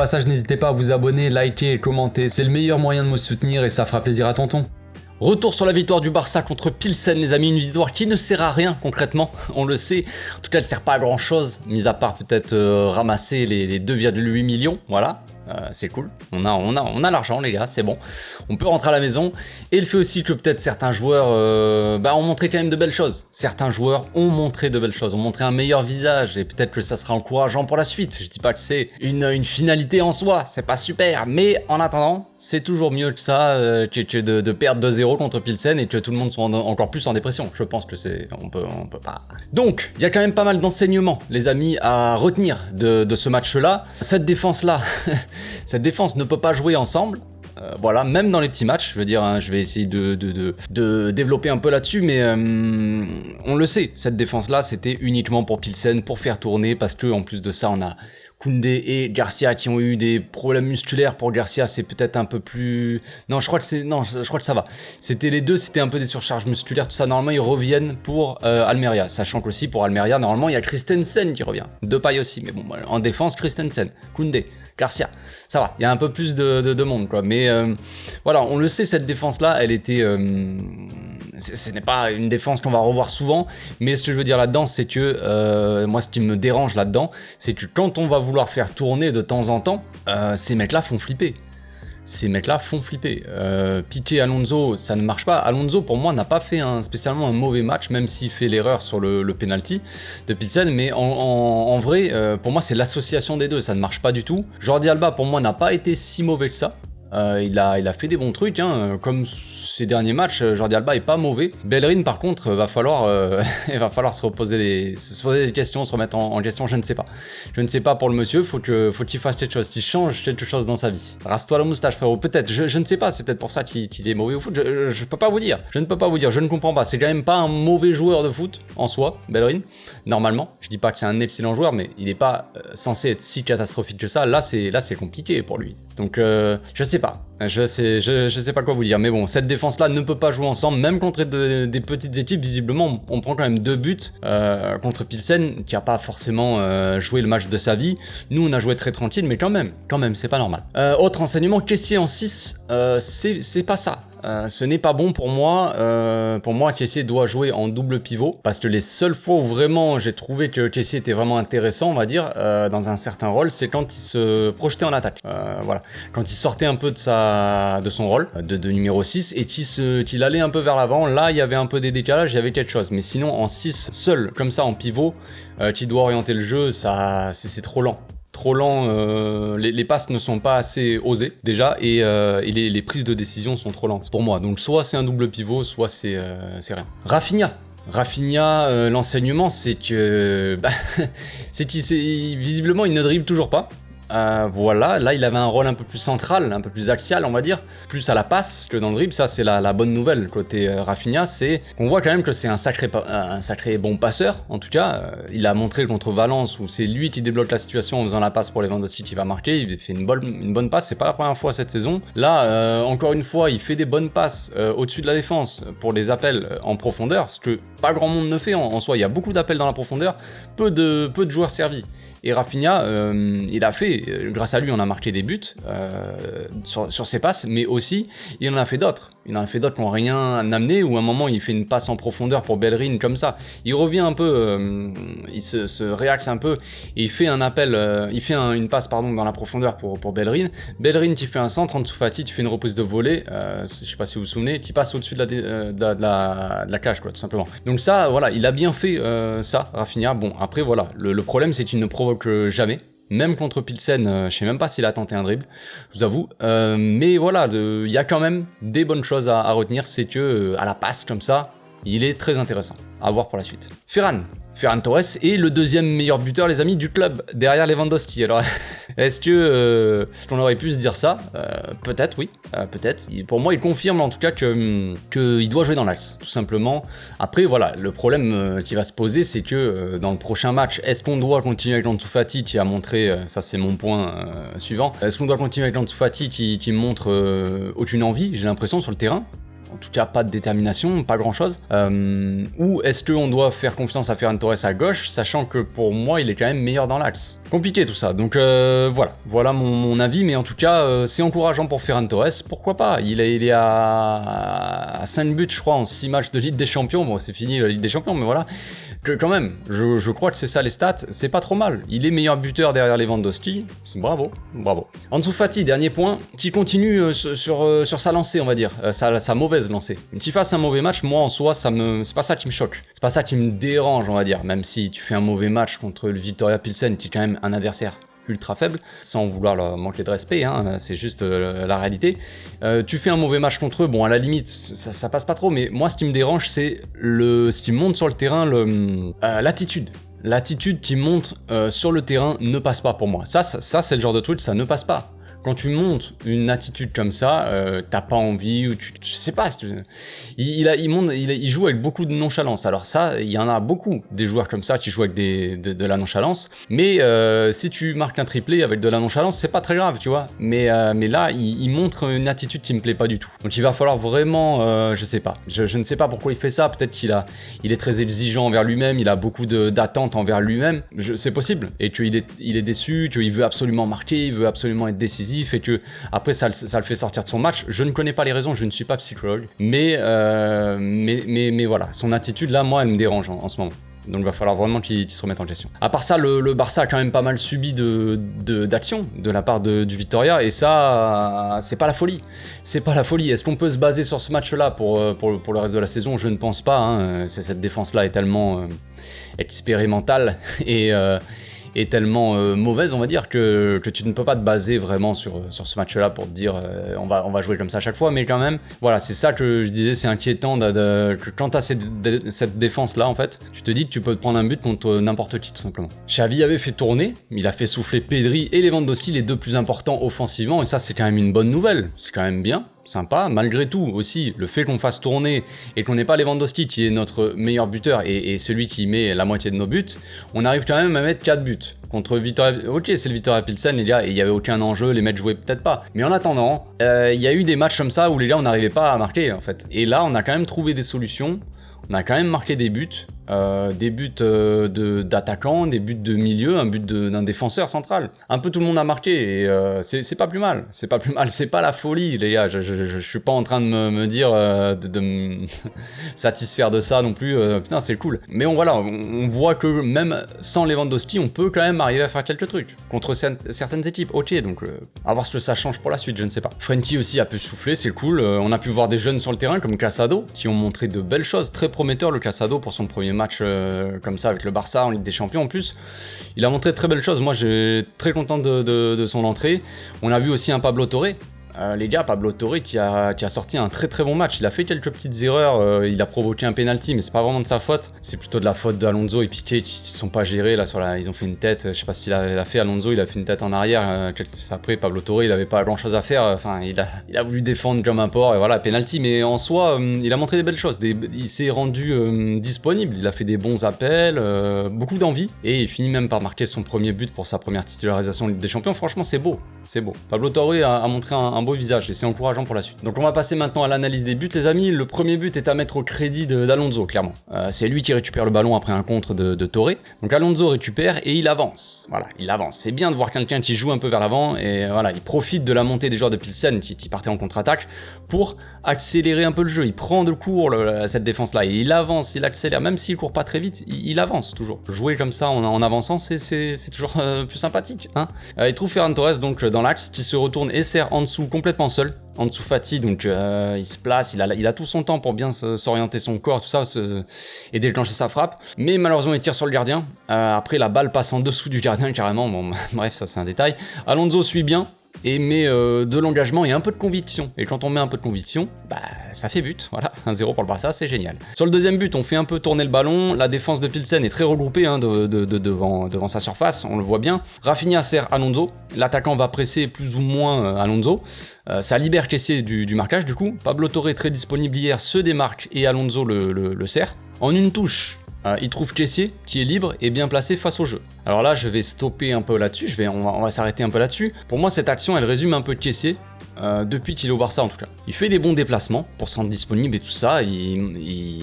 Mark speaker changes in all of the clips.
Speaker 1: passage, n'hésitez pas à vous abonner, liker et commenter. C'est le meilleur moyen de me soutenir et ça fera plaisir à tonton. Retour sur la victoire du Barça contre Pilsen, les amis, une victoire qui ne sert à rien concrètement, on le sait. En tout cas, elle ne sert pas à grand chose, mis à part peut-être ramasser les 2,8 millions, voilà. C'est cool, on a l'argent les gars, c'est bon, on peut rentrer à la maison. Et le fait aussi que peut-être certains joueurs ont montré quand même de belles choses. Certains joueurs ont montré de belles choses, ont montré un meilleur visage et peut-être que ça sera encourageant pour la suite. Je dis pas que c'est une finalité en soi, c'est pas super, mais en attendant, c'est toujours mieux que ça, que de perdre 2-0 contre Pilsen et que tout le monde soit encore plus en dépression. Je pense que on peut pas. Donc, il y a quand même pas mal d'enseignements, les amis, à retenir de ce match-là. Cette défense-là, cette défense ne peut pas jouer ensemble. Voilà, même dans les petits matchs, je veux dire, hein, je vais essayer de développer un peu là-dessus, mais on le sait, cette défense-là, c'était uniquement pour Pilsen, pour faire tourner, parce que en plus de ça, on a Koundé et Garcia qui ont eu des problèmes musculaires. Pour Garcia, c'est peut-être un peu plus... Non, je crois que ça va. C'était les deux, c'était un peu des surcharges musculaires, tout ça. Normalement, ils reviennent pour Almeria, sachant qu'aussi pour Almeria, normalement, il y a Christensen qui revient. Depay aussi, mais bon, en défense, Christensen, Koundé, Garcia, ça va, il y a un peu plus de monde, quoi. Mais voilà, on le sait, cette défense-là, elle était... ce n'est pas une défense qu'on va revoir souvent, mais ce que je veux dire là-dedans, c'est que moi, ce qui me dérange là-dedans, c'est que quand on va vouloir faire tourner de temps en temps, ces mecs-là font flipper. Piqué, Alonso, ça ne marche pas. Alonso, pour moi, n'a pas fait spécialement un mauvais match, même s'il fait l'erreur sur le penalty de Pilsen. Mais en vrai, pour moi, c'est l'association des deux. Ça ne marche pas du tout. Jordi Alba, pour moi, n'a pas été si mauvais que ça. Il a fait des bons trucs, hein. Comme ces derniers matchs, Jordi Alba est pas mauvais. Bellerin, par contre, il va falloir se poser des questions, se remettre en question, je ne sais pas. Je ne sais pas pour le monsieur, faut qu'il fasse quelque chose, qu'il change quelque chose dans sa vie. Rase-toi la moustache, frérot, peut-être, je ne sais pas, c'est peut-être pour ça qu'il est mauvais au foot, je peux pas vous dire, je ne comprends pas, c'est quand même pas un mauvais joueur de foot, en soi, Bellerin, normalement. Je dis pas que c'est un excellent joueur, mais il est pas censé être si catastrophique que ça, là c'est compliqué pour lui. Donc, je sais pas. Je sais pas quoi vous dire, mais bon, cette défense-là ne peut pas jouer ensemble, même contre des petites équipes. Visiblement, on prend quand même 2 buts contre Pilsen, qui a pas forcément joué le match de sa vie. Nous, on a joué très tranquille, mais quand même, c'est pas normal. Autre enseignement, Kessié en 6, c'est pas ça. Ce n'est pas bon pour moi. Pour moi, Kessié doit jouer en double pivot, parce que les seules fois où vraiment j'ai trouvé que Kessié était vraiment intéressant, on va dire, dans un certain rôle, c'est quand il se projetait en attaque. Voilà, quand il sortait un peu de son rôle de numéro 6 et qu'il allait un peu vers l'avant. Là, il y avait un peu des décalages, il y avait quelque chose. Mais sinon, en 6, seul, comme ça, en pivot, qui doit orienter le jeu, c'est trop lent. Les passes ne sont pas assez osées déjà et les prises de décision sont trop lentes pour moi. Donc soit c'est un double pivot, soit c'est rien. Rafinha, l'enseignement c'est que visiblement il ne dribble toujours pas. Voilà, là il avait un rôle un peu plus central, un peu plus axial on va dire, plus à la passe que dans le dribble. Ça c'est la bonne nouvelle côté Rafinha, c'est qu'on voit quand même que c'est un sacré bon passeur. En tout cas, il a montré contre Valence où c'est lui qui débloque la situation en faisant la passe pour Lewandowski qui va marquer. Il fait une bonne passe, c'est pas la première fois cette saison. Là, encore une fois, il fait des bonnes passes au-dessus de la défense pour des appels en profondeur, ce que pas grand monde ne fait en soi. Il y a beaucoup d'appels dans la profondeur, peu de joueurs servis. Et Rafinha, il a fait, grâce à lui, on a marqué des buts sur ses passes, mais aussi, il en a fait d'autres. Il en a fait d'autres qui n'ont rien amené, ou à un moment, il fait une passe en profondeur pour Bellerin, comme ça. Il revient un peu, il se réaxe un peu, et il fait un appel, une passe, dans la profondeur pour Bellerin. Bellerin qui fait un centre, Ansu Fati qui fait une reprise de volée, je sais pas si vous vous souvenez, qui passe au-dessus de la cage, quoi, tout simplement. Donc ça, voilà, il a bien fait ça, Rafinha. Bon, après, voilà, le problème, c'est qu'il ne provoque jamais. Même contre Pilsen, je sais même pas s'il a tenté un dribble, je vous avoue. Mais voilà, il y a quand même des bonnes choses à retenir, c'est que à la passe comme ça, il est très intéressant à voir pour la suite. Ferran Torres est le deuxième meilleur buteur, les amis, du club, derrière Lewandowski. Alors, est-ce qu'on aurait pu se dire ça? Peut-être, oui, peut-être. Pour moi, il confirme en tout cas qu'il doit jouer dans l'axe, tout simplement. Après, voilà, le problème qui va se poser, c'est que dans le prochain match, est-ce qu'on doit continuer avec Ansu Fati qui a montré, ça c'est mon point suivant, est-ce qu'on doit continuer avec Ansu Fati qui montre aucune envie, j'ai l'impression, sur le terrain? en tout cas pas de détermination, pas grand-chose. Ou est-ce qu'on doit faire confiance à Ferran Torres à gauche, sachant que pour moi, il est quand même meilleur dans l'axe. Compliqué tout ça, donc voilà mon avis, mais en tout cas, c'est encourageant pour Ferran Torres, pourquoi pas, il est à 5 buts, je crois, en 6 matchs de Ligue des Champions, bon, c'est fini la Ligue des Champions, mais voilà, quand même, je crois que c'est ça les stats, c'est pas trop mal, il est meilleur buteur derrière Lewandowski, bravo. Ansu Fati, dernier point, qui continue sur sa lancée, on va dire, sa mauvaise lancée. Qu'il fasse un mauvais match, moi en soi, c'est pas ça qui me choque, c'est pas ça qui me dérange, on va dire, même si tu fais un mauvais match contre le Viktoria Pilsen, qui est quand même un adversaire ultra faible, sans vouloir leur manquer de respect, hein, c'est juste la réalité. Tu fais un mauvais match contre eux, bon à la limite ça passe pas trop, mais moi ce qui me dérange c'est ce qui monte sur le terrain, l'attitude. L'attitude qui montre sur le terrain ne passe pas pour moi. Ça c'est le genre de truc, ça ne passe pas. Quand tu montes une attitude comme ça, t'as pas envie, ou tu sais pas, il joue avec beaucoup de nonchalance. Alors ça, il y en a beaucoup des joueurs comme ça qui jouent avec de la nonchalance, mais si tu marques un triplé avec de la nonchalance, c'est pas très grave, tu vois. Mais là, il montre une attitude qui me plaît pas du tout. Donc il va falloir vraiment, je sais pas, je ne sais pas pourquoi il fait ça, peut-être qu'il est très exigeant envers lui-même, il a beaucoup d'attentes envers lui-même, c'est possible, et qu'il est déçu, qu'il veut absolument marquer, il veut absolument être décisif, et que après ça le fait sortir de son match. Je ne connais pas les raisons, je ne suis pas psychologue, mais voilà, son attitude là, moi, elle me dérange en ce moment. Donc il va falloir vraiment qu'il se remette en question. À part ça, le Barça a quand même pas mal subi d'actions de la part du Victoria, et ça, c'est pas la folie. C'est pas la folie. Est-ce qu'on peut se baser sur ce match-là pour le reste de la saison? Je ne pense pas. Hein. Cette défense-là est tellement expérimentale et tellement mauvaise, on va dire, que tu ne peux pas te baser vraiment sur ce match-là pour te dire on va jouer comme ça à chaque fois, mais quand même, voilà, c'est ça que je disais, c'est inquiétant que quand tu as cette défense-là, en fait, tu te dis que tu peux te prendre un but contre n'importe qui, tout simplement. Xavi avait fait tourner, il a fait souffler Pedri et Lewandowski, les deux plus importants offensivement, et ça, c'est quand même une bonne nouvelle, c'est quand même bien. Sympa, malgré tout aussi, le fait qu'on fasse tourner et qu'on n'ait pas Lewandowski qui est notre meilleur buteur et celui qui met la moitié de nos buts, on arrive quand même à mettre 4 buts. Contre Viktoria, ok, c'est le Viktoria Pilsen, les gars, et il n'y avait aucun enjeu, les mecs jouaient peut-être pas. Mais en attendant, il y a eu des matchs comme ça où les gars, on n'arrivait pas à marquer, en fait. Et là, on a quand même trouvé des solutions, on a quand même marqué des buts d'attaquants, des buts de milieu, un but d'un défenseur central. Un peu tout le monde a marqué, et c'est pas plus mal, c'est pas la folie, les gars, je suis pas en train de me dire, de me satisfaire de ça non plus, putain c'est cool. Mais on voit que même sans Lewandowski, on peut quand même arriver à faire quelques trucs, contre certaines équipes, ok, donc à voir ce que ça change pour la suite, je ne sais pas. Frenkie aussi a pu souffler, c'est cool, on a pu voir des jeunes sur le terrain comme Casado, qui ont montré de belles choses, très prometteur le Casado pour son premier match comme ça avec le Barça en Ligue des Champions en plus. Il a montré de très belles choses, moi j'ai très content de son entrée. On a vu aussi un Pablo Torre. Les gars, Pablo Torre qui a sorti un très très bon match, il a fait quelques petites erreurs, il a provoqué un penalty mais c'est pas vraiment de sa faute, c'est plutôt de la faute d'Alonso et Piqué qui sont pas gérés là ils ont fait une tête, je sais pas s'il a fait Alonso, il a fait une tête en arrière, quelques après Pablo Torre il avait pas grand chose à faire, enfin il a voulu défendre comme un porc et voilà, penalty, mais en soi il a montré des belles choses, il s'est rendu disponible, il a fait des bons appels, beaucoup d'envie et il finit même par marquer son premier but pour sa première titularisation en Ligue des Champions, franchement c'est beau. Pablo Torre a montré un beau visage et c'est encourageant pour la suite. Donc on va passer maintenant à l'analyse des buts les amis. Le premier but est à mettre au crédit d'Alonso clairement. C'est lui qui récupère le ballon après un contre de Torre. Donc Alonso récupère et il avance. Voilà, il avance. C'est bien de voir quelqu'un qui joue un peu vers l'avant et voilà, il profite de la montée des joueurs de Pilsen qui partaient en contre-attaque pour accélérer un peu le jeu. Il prend de court cette défense là et il avance, il accélère, même s'il court pas très vite, il avance toujours. Jouer comme ça en avançant c'est toujours plus sympathique, hein. Il trouve Ferran Torres donc dans l'axe qui se retourne et sert en dessous complètement seul. Ansu Fati, donc il se place, il a tout son temps pour bien s'orienter son corps, tout ça, et déclencher sa frappe. Mais malheureusement, il tire sur le gardien. Après, la balle passe en dessous du gardien carrément. Bon, bref, ça c'est un détail. Alonso suit bien et met de l'engagement et un peu de conviction. Et quand on met un peu de conviction, bah ça fait but. Voilà, 1-0 pour le Barça, c'est génial. Sur le deuxième but, on fait un peu tourner le ballon. La défense de Pilsen est très regroupée hein, devant sa surface, on le voit bien. Rafinha sert Alonso. L'attaquant va presser plus ou moins Alonso. Ça libère Kessié du marquage du coup. Pablo Torre, très disponible hier, se démarque et Alonso le sert. En une touche, il trouve Kessié qui est libre et bien placé face au jeu. Alors là, je vais stopper un peu là-dessus, on va s'arrêter un peu là-dessus. Pour moi, cette action, elle résume un peu Kessié. depuis qu'il est au Barça en tout cas. Il fait des bons déplacements pour se rendre disponible et tout ça,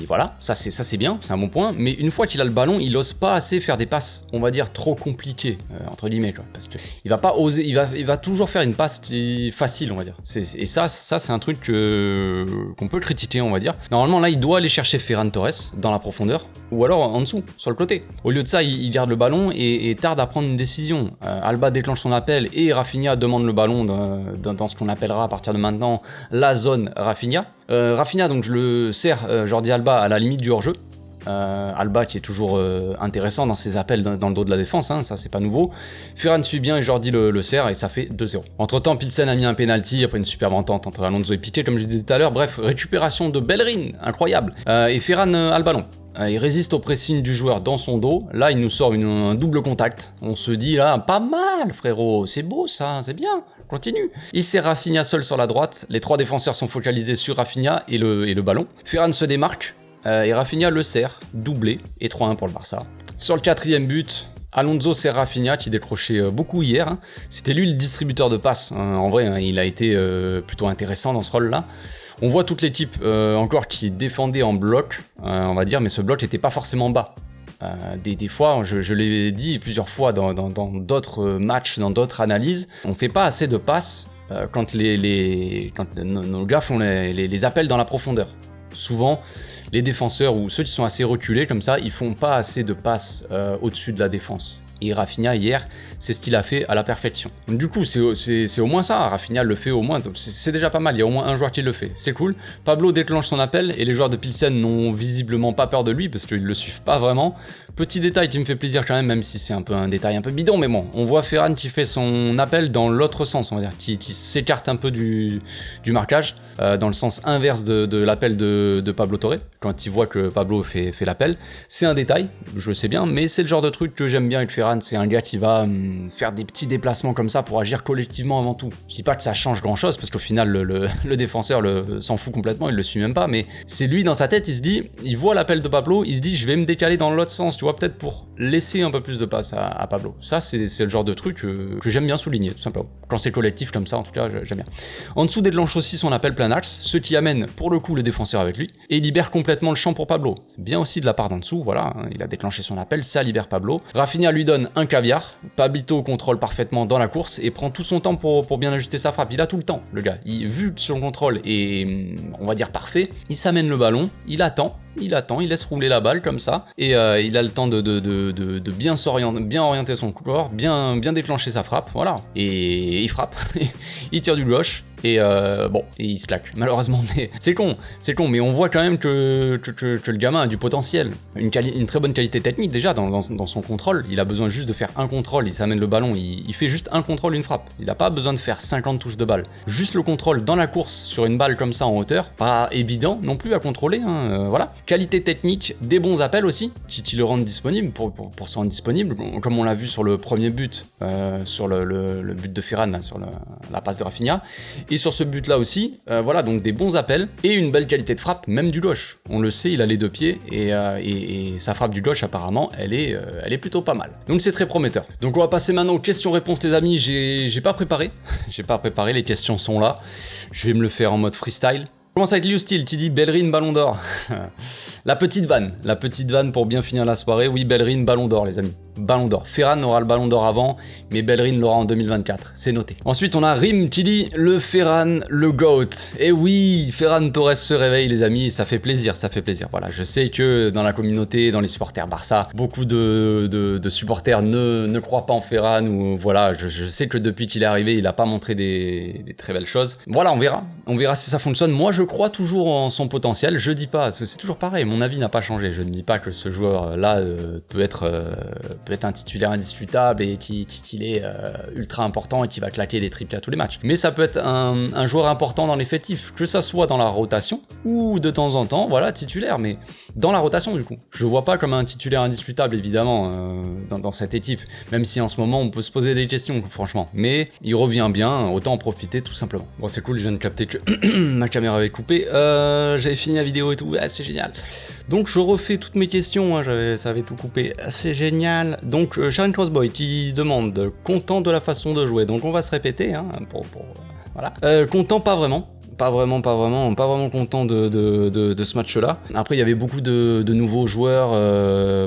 Speaker 1: voilà, ça c'est bien, c'est un bon point, mais une fois qu'il a le ballon, il ose pas assez faire des passes, on va dire, trop compliquées, entre guillemets, quoi, parce que il va pas oser, il va toujours faire une passe facile, on va dire. Et ça c'est un truc qu'on peut critiquer, on va dire. Normalement, là, il doit aller chercher Ferran Torres dans la profondeur, ou alors en dessous, sur le côté. Au lieu de ça, il garde le ballon et tarde à prendre une décision. Alba déclenche son appel et Rafinha demande le ballon dans ce qu'on appellera à partir de maintenant la zone Rafinha. Rafinha, donc je le sers Jordi Alba à la limite du hors-jeu. Alba qui est toujours intéressant dans ses appels dans le dos de la défense, hein, ça c'est pas nouveau. Ferran suit bien et Jordi le sert et ça fait 2-0. Entre temps, Pilsen a mis un penalty après une superbe entente entre Alonso et Piqué, comme je disais tout à l'heure. Bref, récupération de Bellerin, incroyable. Et Ferran a le ballon. Il résiste au pressing du joueur dans son dos. Là, il nous sort un double contact. On se dit là, pas mal, frérot, c'est beau ça, c'est bien. Continue. Il sert Rafinha seul sur la droite. Les 3 défenseurs sont focalisés sur Rafinha et le ballon. Ferran se démarque. Et Rafinha le sert, doublé, et 3-1 pour le Barça. Sur le 4e but, Alonso sert Rafinha qui décrochait beaucoup hier. Hein. C'était lui le distributeur de passes. En vrai, hein, il a été plutôt intéressant dans ce rôle-là. On voit toute l'équipe encore qui défendait en bloc, on va dire, mais ce bloc n'était pas forcément bas. Des fois, je l'ai dit plusieurs fois dans d'autres matchs, dans d'autres analyses, on fait pas assez de passes quand nos gars font les appels dans la profondeur. Souvent, les défenseurs ou ceux qui sont assez reculés comme ça, ils font pas assez de passes au-dessus de la défense. Et Rafinha hier, c'est ce qu'il a fait à la perfection. Donc, du coup, c'est au moins ça, Rafinha le fait au moins, c'est déjà pas mal, il y a au moins un joueur qui le fait, c'est cool. Pablo déclenche son appel et les joueurs de Pilsen n'ont visiblement pas peur de lui parce qu'ils le suivent pas vraiment. Petit détail qui me fait plaisir quand même si c'est un détail un peu bidon, mais bon, on voit Ferran qui fait son appel dans l'autre sens, on va dire, qui s'écarte un peu du marquage, dans le sens inverse de l'appel de Pablo Torre, quand il voit que Pablo fait l'appel. C'est un détail, je sais bien, mais c'est le genre de truc que j'aime bien avec Ferran. C'est un gars qui va faire des petits déplacements comme ça pour agir collectivement avant tout. Je dis pas que ça change grand chose parce qu'au final le défenseur s'en fout complètement, il le suit même pas, mais c'est lui dans sa tête, il voit l'appel de Pablo, il se dit je vais me décaler dans l'autre sens, tu vois, peut-être pour laisser un peu plus de passe à Pablo. Ça c'est le genre de truc que j'aime bien souligner tout simplement. Quand c'est collectif comme ça, en tout cas, j'aime bien. En dessous déclenche aussi son appel plein axe, ce qui amène pour le coup le défenseur avec lui et libère complètement le champ pour Pablo. C'est bien aussi de la part d'en dessous, voilà, hein, il a déclenché son appel, ça libère Pablo. Rafinha lui donne un caviar, Pablito contrôle parfaitement dans la course et prend tout son temps pour bien ajuster sa frappe. Il a tout le temps, le gars. Vu que son contrôle est, on va dire, parfait, il s'amène le ballon, il attend, il laisse rouler la balle comme ça, et il a le temps de bien s'orienter, bien orienter son corps, bien déclencher sa frappe, voilà. Et il frappe, il tire du gauche, et il se claque, malheureusement, mais c'est con, mais on voit quand même que le gamin a du potentiel, une très bonne qualité technique déjà dans son contrôle. Il a besoin juste de faire un contrôle, il s'amène le ballon, il fait juste un contrôle, une frappe. Il n'a pas besoin de faire 50 touches de balle. Juste le contrôle dans la course sur une balle comme ça en hauteur, pas évident non plus à contrôler, hein, voilà. Qualité technique, des bons appels aussi, qui le rendent disponible pour se rendre disponible, comme on l'a vu sur le premier but, sur le but de Ferran, là, sur la passe de Rafinha. Et sur ce but là aussi, voilà, donc des bons appels et une belle qualité de frappe, même du gauche. On le sait, il a les deux pieds et sa frappe du gauche apparemment, elle est plutôt pas mal. Donc c'est très prometteur. Donc on va passer maintenant aux questions-réponses les amis. J'ai pas préparé, les questions sont là. Je vais me le faire en mode freestyle. On commence avec Liu Steel qui dit Bellerin Ballon d'Or. La petite vanne pour bien finir la soirée. Oui, Bellerin Ballon d'Or les amis. Ballon d'Or. Ferran aura le Ballon d'Or avant, mais Bellerin l'aura en 2024. C'est noté. Ensuite, on a Rim qui dit le Ferran, le GOAT. Et oui, Ferran Torres se réveille les amis, ça fait plaisir. Voilà, je sais que dans la communauté, dans les supporters Barça, beaucoup de supporters ne croient pas en Ferran, ou voilà, je sais que depuis qu'il est arrivé, il a pas montré des très belles choses. Voilà, on verra si ça fonctionne. Moi, je crois toujours en son potentiel. Je dis pas, c'est toujours pareil, mon avis n'a pas changé. Je ne dis pas que ce joueur-là peut être un titulaire indiscutable et qu'il est ultra important et qui va claquer des triplés à tous les matchs. Mais ça peut être un joueur important dans l'effectif, que ça soit dans la rotation ou de temps en temps, voilà, titulaire, mais dans la rotation du coup. Je vois pas comme un titulaire indiscutable évidemment dans cette équipe, même si en ce moment on peut se poser des questions franchement. Mais il revient bien, autant en profiter tout simplement. Bon c'est cool, je viens de capter que ma caméra avait coupé, j'avais fini la vidéo et tout, c'est génial. Donc je refais toutes mes questions, hein, ça avait tout coupé, c'est génial. Donc Sharon Crossboy qui demande content de la façon de jouer, donc on va se répéter hein, Voilà. Content, pas vraiment. Pas vraiment content de ce match-là. Après, il y avait beaucoup de nouveaux joueurs,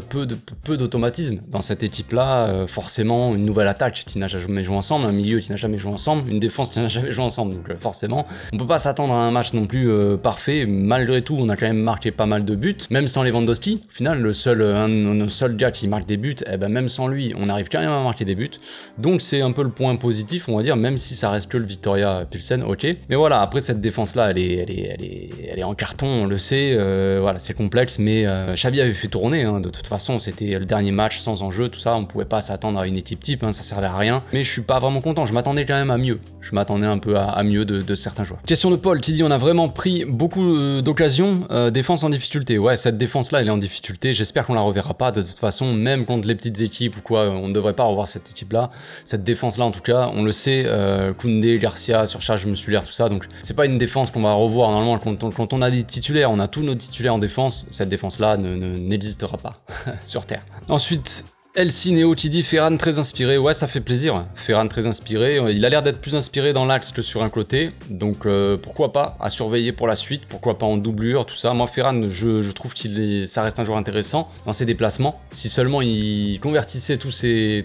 Speaker 1: peu d'automatisme dans cette équipe-là. Forcément, une nouvelle attaque qui n'a jamais joué ensemble, un milieu qui n'a jamais joué ensemble, une défense qui n'a jamais joué ensemble. Donc forcément, on peut pas s'attendre à un match non plus parfait. Malgré tout, on a quand même marqué pas mal de buts, même sans Lewandowski. Au final, un de nos seuls gars qui marque des buts, eh ben même sans lui, on arrive quand même à marquer des buts. Donc c'est un peu le point positif, on va dire, même si ça reste que le Viktoria Pilsen, ok. Mais voilà, après cette défense-là, elle est en carton, on le sait, voilà, c'est complexe, mais Xavi avait fait tourner, hein, de toute façon, c'était le dernier match sans enjeu, tout ça, on pouvait pas s'attendre à une équipe type, hein, ça servait à rien, mais je suis pas vraiment content, je m'attendais quand même à mieux, je m'attendais un peu à mieux de certains joueurs. Question de Paul qui dit, on a vraiment pris beaucoup d'occasions, défense en difficulté, ouais, cette défense-là, elle est en difficulté, j'espère qu'on la reverra pas, de toute façon, même contre les petites équipes ou quoi, on ne devrait pas revoir cette équipe-là, cette défense-là en tout cas, on le sait, Koundé, Garcia, surcharge musculaire, tout ça, donc c'est pas une défense qu'on va revoir normalement quand on a des titulaires, on a tous nos titulaires en défense, cette défense-là n'existera pas sur Terre. Ensuite, Elsie Neo qui dit Ferran très inspiré, ouais ça fait plaisir, Ferran très inspiré, il a l'air d'être plus inspiré dans l'axe que sur un côté, donc pourquoi pas, à surveiller pour la suite, pourquoi pas en doublure, tout ça. Moi Ferran, je trouve ça reste un joueur intéressant dans ses déplacements, si seulement il convertissait toutes ces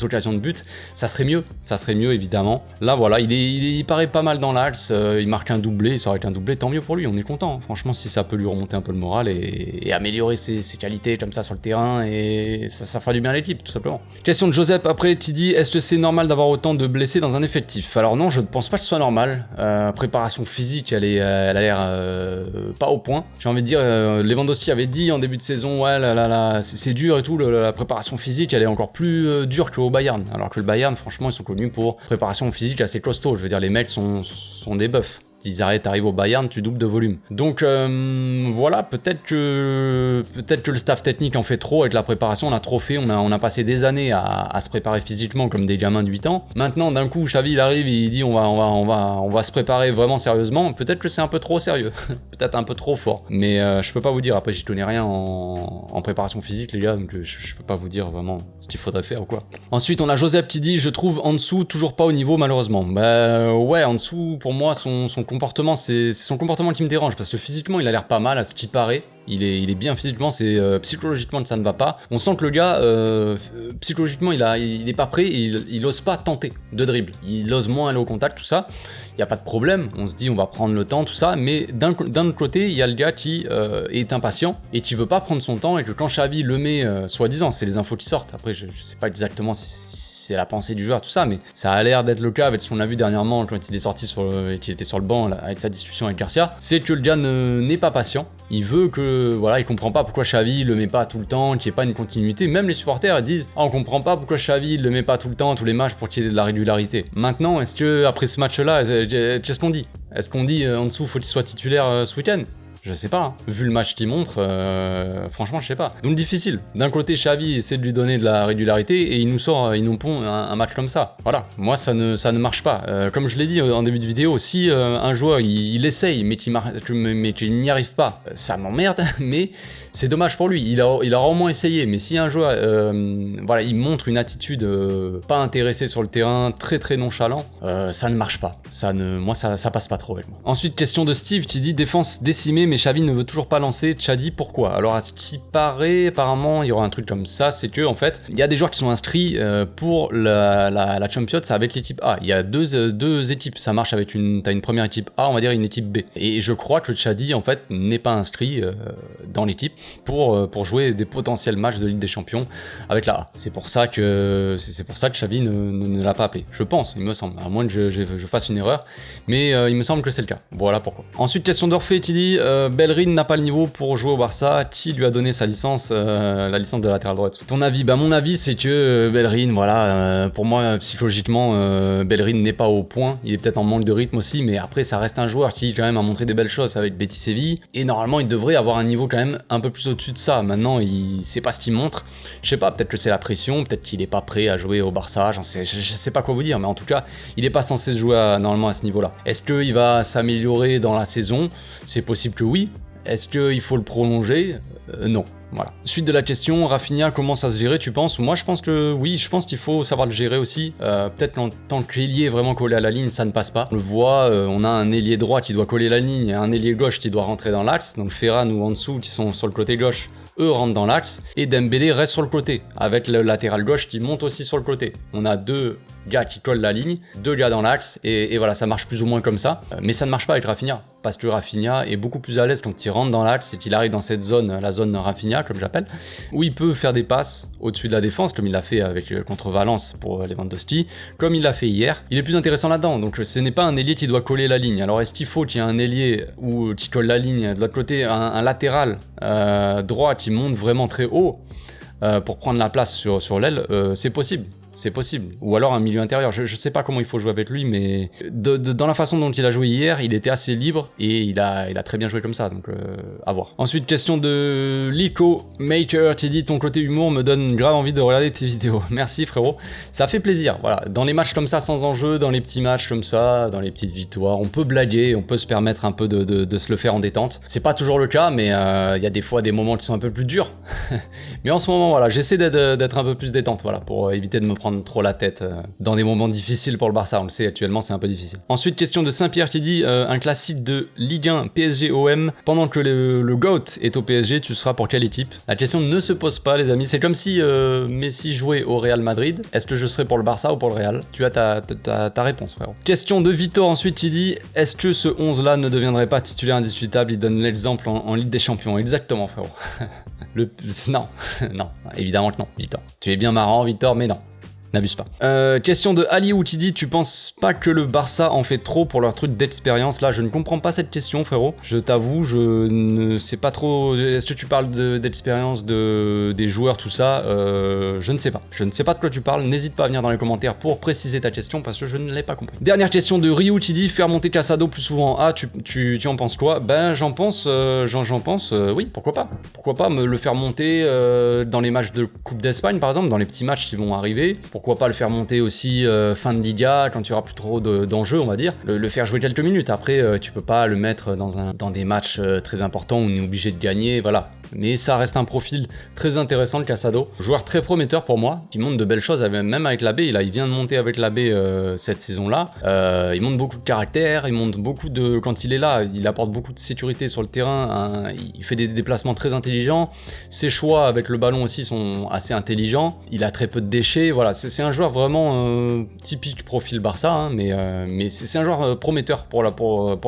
Speaker 1: occasions de but, ça serait mieux évidemment. Là voilà, il paraît pas mal dans l'axe, il marque un doublé, ça aurait été un doublé, tant mieux pour lui, on est content, franchement si ça peut lui remonter un peu le moral et améliorer ses qualités comme ça sur le terrain, et ça fera du bien à l'équipe, tout simplement. Question de Joseph après qui dit, est-ce que c'est normal d'avoir autant de blessés dans un effectif? Alors non, je ne pense pas que ce soit normal. Préparation physique, elle a l'air pas au point. J'ai envie de dire, Lewandowski avait dit en début de saison, ouais, c'est dur et tout, la préparation physique, elle est encore plus dure qu'au Bayern. Alors que le Bayern, franchement, ils sont connus pour préparation physique assez costaud. Je veux dire, les mecs sont des bœufs. Ils arrêtent, t'arrives au Bayern, tu doubles de volume. Donc voilà, peut-être que le staff technique en fait trop avec la préparation, on a trop fait, on a passé des années à se préparer physiquement comme des gamins de 8 ans. Maintenant, d'un coup, Xavi il arrive et il dit on va se préparer vraiment sérieusement. Peut-être que c'est un peu trop sérieux, peut-être un peu trop fort. Mais je peux pas vous dire, après j'y connais rien en préparation physique les gars, donc je peux pas vous dire vraiment ce qu'il faudrait faire ou quoi. Ensuite, on a Joseph qui dit je trouve en dessous toujours pas au niveau malheureusement. Bah ouais, en dessous pour moi son comportement, c'est son comportement qui me dérange parce que physiquement il a l'air pas mal à ce qui paraît. Il est bien physiquement, c'est psychologiquement ça ne va pas. On sent que le gars, psychologiquement, il est pas prêt et il ose pas tenter de dribble. Il ose moins aller au contact, tout ça. Il n'y a pas de problème, on se dit on va prendre le temps, tout ça. Mais d'un autre côté, il y a le gars qui est impatient et qui veut pas prendre son temps et que quand Xavi le met, soi-disant, c'est les infos qui sortent. Après, je sais pas exactement si c'est la pensée du joueur, tout ça, mais ça a l'air d'être le cas avec ce qu'on a vu dernièrement quand il est sorti et qu'il était sur le banc là, avec sa discussion avec Garcia. C'est que le gars n'est pas patient. Il veut que, voilà, il comprend pas pourquoi Xavi le met pas tout le temps, qu'il n'y ait pas une continuité. Même les supporters ils disent, on comprend pas pourquoi Xavi le met pas tout le temps, tous les matchs pour qu'il y ait de la régularité. Maintenant, est-ce que après ce match-là, qu'est-ce qu'on dit? Est-ce qu'on dit en dessous faut qu'il soit titulaire ce week-end? Je sais pas, hein. Vu le match qu'il montre, franchement je sais pas. Donc difficile. D'un côté Xavi essaie de lui donner de la régularité et il nous pond un match comme ça. Voilà, moi ça ne marche pas. Comme je l'ai dit en début de vidéo, si un joueur il essaye mais qu'il n'y arrive pas, ça m'emmerde, mais c'est dommage pour lui. Il aura au moins essayé, mais si un joueur voilà, il montre une attitude pas intéressée sur le terrain, très très nonchalant, ça ne marche pas. Moi ça passe pas trop avec moi. Ensuite, question de Steve qui dit défense décimée mais Xavi ne veut toujours pas lancer. Tchadi, pourquoi? Alors à ce qui paraît, apparemment, il y aura un truc comme ça, c'est que en fait, il y a des joueurs qui sont inscrits pour la Champions avec l'équipe A. Il y a deux équipes, ça marche avec t'as une première équipe A, on va dire une équipe B. Et je crois que Tchadi, en fait, n'est pas inscrit dans l'équipe pour jouer des potentiels matchs de Ligue des Champions avec la A. C'est pour ça que Xavi ne l'a pas appelé. Je pense, il me semble, à moins que je fasse une erreur, mais il me semble que c'est le cas. Voilà pourquoi. Ensuite, question d'Orphée qui dit Bellerin n'a pas le niveau pour jouer au Barça. Qui lui a donné sa licence, la licence de latéral droite? Ton avis? Mon avis, c'est que Bellerin, voilà, pour moi, psychologiquement, Bellerin n'est pas au point. Il est peut-être en manque de rythme aussi, mais après, ça reste un joueur qui, quand même, a montré des belles choses avec Betis Séville. Et normalement, il devrait avoir un niveau, quand même, un peu plus au-dessus de ça. Maintenant, il sait pas ce qu'il montre. Je sais pas, peut-être que c'est la pression, peut-être qu'il est pas prêt à jouer au Barça. Je sais pas quoi vous dire, mais en tout cas, il est pas censé se jouer normalement à ce niveau-là. Est-ce qu'il va s'améliorer dans la saison? C'est possible que oui. Est-ce qu'il faut le prolonger? Non. Voilà. Suite de la question, Rafinha, comment ça se gérer, tu penses? Moi, je pense que oui, je pense qu'il faut savoir le gérer aussi. Peut-être qu'en tant qu'ailier vraiment collé à la ligne, ça ne passe pas. On le voit, on a un ailier droit qui doit coller la ligne et un ailier gauche qui doit rentrer dans l'axe. Donc Ferran ou Ansu qui sont sur le côté gauche, eux rentrent dans l'axe. Et Dembélé reste sur le côté, avec le latéral gauche qui monte aussi sur le côté. On a 2 gars qui collent la ligne, 2 gars dans l'axe, et voilà, ça marche plus ou moins comme ça. Mais ça ne marche pas avec Rafinha, parce que Rafinha est beaucoup plus à l'aise quand il rentre dans l'axe et qu'il arrive dans cette zone, la zone Rafinha, comme j'appelle, où il peut faire des passes au-dessus de la défense, comme il l'a fait contre Valence pour Lewandowski, comme il l'a fait hier. Il est plus intéressant là-dedans, donc ce n'est pas un ailier qui doit coller la ligne. Alors est-ce qu'il faut qu'il y ait un ailier qui colle la ligne, de l'autre côté un latéral droit qui monte vraiment très haut pour prendre la place sur l'aile? C'est possible. C'est possible. Ou alors un milieu intérieur. Je sais pas comment il faut jouer avec lui, mais dans la façon dont il a joué hier, il était assez libre et il a très bien joué comme ça, donc à voir. Ensuite, question de Lico Maker qui dit: ton côté humour me donne grave envie de regarder tes vidéos. Merci frérot, ça fait plaisir. Voilà, dans les matchs comme ça sans enjeu, dans les petits matchs comme ça, dans les petites victoires, on peut blaguer, on peut se permettre un peu de se le faire en détente. C'est pas toujours le cas, mais il y a des fois des moments qui sont un peu plus durs. Mais en ce moment, voilà, j'essaie d'être un peu plus détente, voilà, pour éviter de me prendre trop la tête dans des moments difficiles pour le Barça. On le sait, actuellement c'est un peu difficile. Ensuite, question de Saint-Pierre qui dit: un classique de Ligue 1 PSG-OM, pendant que le GOAT est au PSG, tu seras pour quelle équipe? La question ne se pose pas, les amis. C'est comme si Messi jouait au Real Madrid. Est-ce que je serais pour le Barça ou pour le Real? Tu as ta réponse, frérot. Question de Victor ensuite qui dit: est-ce que ce 11 là ne deviendrait pas titulaire indiscutable? Il donne l'exemple en Ligue des Champions. Exactement, frérot. Non, non, évidemment que non, Victor. Tu es bien marrant, Victor, mais non. N'abuse pas. Question de Aliou qui dit: tu penses pas que le Barça en fait trop pour leur truc d'expérience? Là, je ne comprends pas cette question, frérot. Je t'avoue, je ne sais pas trop. Est-ce que tu parles d'expérience des joueurs, tout ça? Je ne sais pas. Je ne sais pas de quoi tu parles. N'hésite pas à venir dans les commentaires pour préciser ta question parce que je ne l'ai pas compris. Dernière question de Ryu qui dit: faire monter Casado plus souvent en A, tu en penses quoi? Ben, j'en pense, oui, pourquoi pas? Pourquoi pas me le faire monter dans les matchs de Coupe d'Espagne, par exemple, dans les petits matchs qui vont arriver. Pourquoi pas le faire monter aussi fin de Liga, quand il n'y aura plus trop d'enjeux, on va dire. Le faire jouer quelques minutes. Après, tu peux pas le mettre dans des matchs très importants où on est obligé de gagner, voilà. Mais ça reste un profil très intéressant, le Casado. Joueur très prometteur pour moi, qui montre de belles choses, même avec l'AB. Il vient de monter avec l'AB cette saison-là. Il montre beaucoup de caractère, il montre beaucoup de... Quand il est là, il apporte beaucoup de sécurité sur le terrain. Il fait des déplacements très intelligents. Ses choix avec le ballon aussi sont assez intelligents. Il a très peu de déchets, voilà. C'est un joueur vraiment typique profil Barça, hein, mais c'est un joueur prometteur pour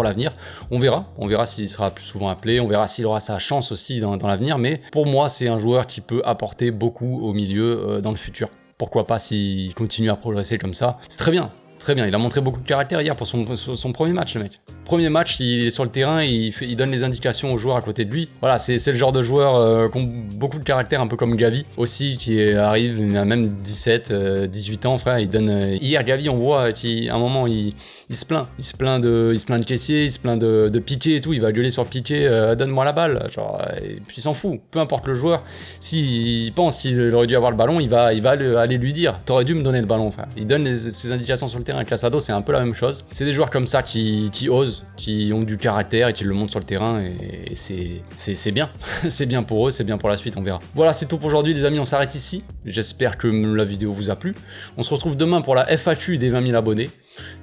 Speaker 1: l'avenir. On verra s'il sera plus souvent appelé, on verra s'il aura sa chance aussi dans l'avenir, mais pour moi c'est un joueur qui peut apporter beaucoup au milieu dans le futur. Pourquoi pas s'il continue à progresser comme ça? C'est très bien. Très bien, il a montré beaucoup de caractère hier pour son premier match, le mec. Premier match, il est sur le terrain, il donne les indications aux joueurs à côté de lui. Voilà, c'est le genre de joueur qui ont beaucoup de caractère, un peu comme Gavi aussi, qui arrive, il a même 17, 18 ans, frère. Il donne. Hier, Gavi, on voit qu'à un moment, il se plaint. Il se plaint de caissier, il se plaint de Piqué et tout. Il va gueuler sur Piqué, donne-moi la balle. Genre, et puis il s'en fout. Peu importe le joueur, s'il pense qu'il aurait dû avoir le ballon, il va aller lui dire: t'aurais dû me donner le ballon, frère. Il donne ses indications sur le terrain. Avec Casado, c'est un peu la même chose. C'est des joueurs comme ça qui osent, qui ont du caractère et qui le montrent sur le terrain, et c'est bien. C'est bien pour eux, c'est bien pour la suite, on verra. Voilà, c'est tout pour aujourd'hui, les amis, on s'arrête ici. J'espère que la vidéo vous a plu. On se retrouve demain pour la FAQ des 20 000 abonnés.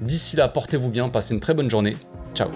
Speaker 1: D'ici là, portez-vous bien, passez une très bonne journée. Ciao.